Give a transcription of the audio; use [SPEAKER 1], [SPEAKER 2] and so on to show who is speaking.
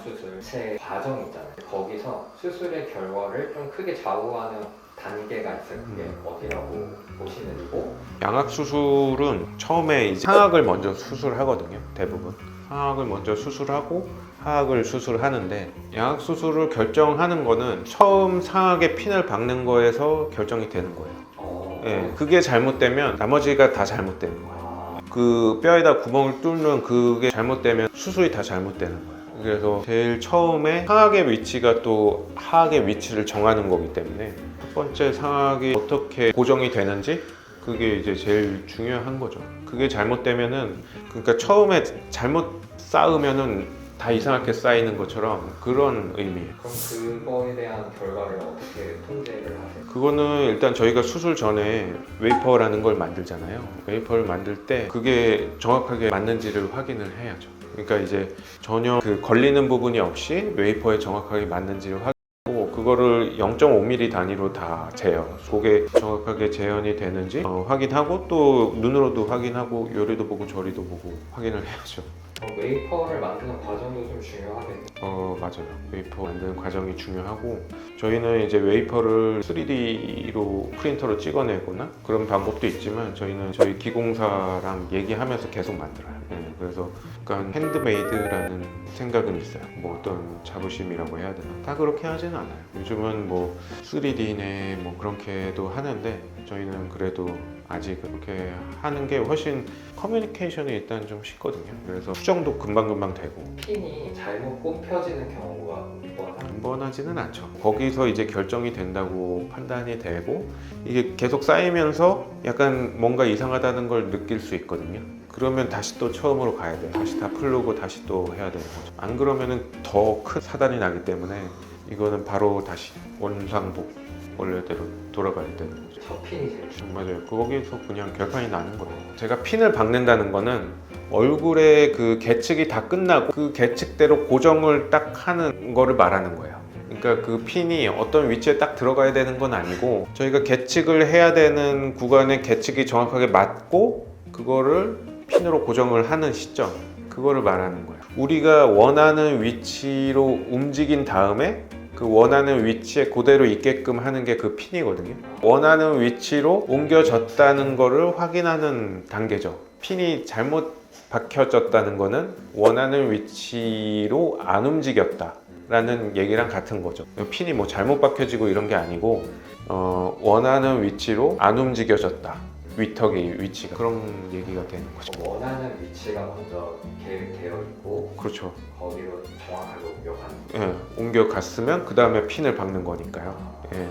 [SPEAKER 1] 수술체 과정이 있잖아요. 거기서 수술의 결과를 좀 크게 좌우하는 단계가 있어요. 그게 어디라고 보시는지고.
[SPEAKER 2] 양악 수술은 처음에 이제 상악을 먼저 수술하거든요. 대부분 상악을 먼저 수술하고 하악을 수술하는데, 양악 수술을 결정하는 거는 처음 상악에 핀을 박는 거에서 결정이 되는 거예요. 예, 그게 잘못되면 나머지가 다 잘못되는 거예요. 그 뼈에다 구멍을 뚫는 그게 잘못되면 수술이 다 잘못되는 거예요. 그래서 제일 처음에 상악의 위치가 또 하악의 위치를 정하는 거기 때문에 첫 번째 상악이 어떻게 고정이 되는지 그게 이제 제일 중요한 거죠. 그게 잘못되면은, 그러니까 처음에 잘못 쌓으면은 다 이상하게 쌓이는 것처럼 그런 의미예요.
[SPEAKER 1] 그럼 그거에 대한 결과를 어떻게 통제를 하세요?
[SPEAKER 2] 그거는 일단 저희가 수술 전에 웨이퍼라는 걸 만들잖아요. 웨이퍼를 만들 때 그게 정확하게 맞는지를 확인을 해야죠. 그러니까 이제 전혀 그 걸리는 부분이 없이 웨이퍼에 정확하게 맞는지를 확인하고, 그거를 0.5mm 단위로 다 재요. 그게 정확하게 재현이 되는지 확인하고, 또 눈으로도 확인하고 요리도 보고 저리도 보고 확인을 해야죠.
[SPEAKER 1] 웨이퍼를 만드는 과정도 좀 중요하겠네요.
[SPEAKER 2] 맞아요. 웨이퍼 만드는 과정이 중요하고, 저희는 이제 웨이퍼를 3D로 프린터로 찍어내거나 그런 방법도 있지만, 저희는 저희 기공사랑 얘기하면서 계속 만들어요. 그래서 약간 핸드메이드라는 생각은 있어요. 뭐 어떤 자부심이라고 해야 되나? 다 그렇게 하지는 않아요. 요즘은 뭐 3D네 뭐 그렇게도 하는데, 저희는 그래도 아직 그렇게 하는 게 훨씬 커뮤니케이션이 일단 좀 쉽거든요. 그래서 수정도 금방금방 되고.
[SPEAKER 1] 핀이 잘못 꼽혀지는 경우가
[SPEAKER 2] 뻔하지는 않죠. 거기서 이제 결정이 된다고 판단이 되고, 이게 계속 쌓이면서 약간 뭔가 이상하다는 걸 느낄 수 있거든요. 그러면 다시 또 처음으로 가야 돼요. 다시 다 풀르고 다시 또 해야 되는 거죠. 안 그러면은 더 큰 사단이 나기 때문에 이거는 바로 다시 원상복 원래대로 돌아가야 되는 거죠.
[SPEAKER 1] 첫 핀이 제일 중요해요.
[SPEAKER 2] 맞아요. 거기서 그냥 결판이 나는 거예요. 제가 핀을 박는다는 거는 얼굴의 그 계측이 다 끝나고 그 계측대로 고정을 딱 하는 거를 말하는 거예요. 그러니까 그 핀이 어떤 위치에 딱 들어가야 되는 건 아니고, 저희가 계측을 해야 되는 구간에 계측이 정확하게 맞고 그거를 핀으로 고정을 하는 시점, 그거를 말하는 거예요. 우리가 원하는 위치로 움직인 다음에 그 원하는 위치에 그대로 있게끔 하는 게 그 핀이거든요. 원하는 위치로 옮겨졌다는 거를 확인하는 단계죠. 핀이 잘못 박혀졌다는 거는 원하는 위치로 안 움직였다 라는 얘기랑 같은 거죠. 핀이 뭐 잘못 박혀지고 이런 게 아니고, 원하는 위치로 안 움직여졌다, 위턱의 위치가, 그런 얘기가 되는 거죠.
[SPEAKER 1] 원하는 위치가 먼저 계획되어 있고,
[SPEAKER 2] 그렇죠.
[SPEAKER 1] 거기로 정확하게 옮겨가는
[SPEAKER 2] 예, 옮겨갔으면 그 다음에 핀을 박는 거니까요. 예.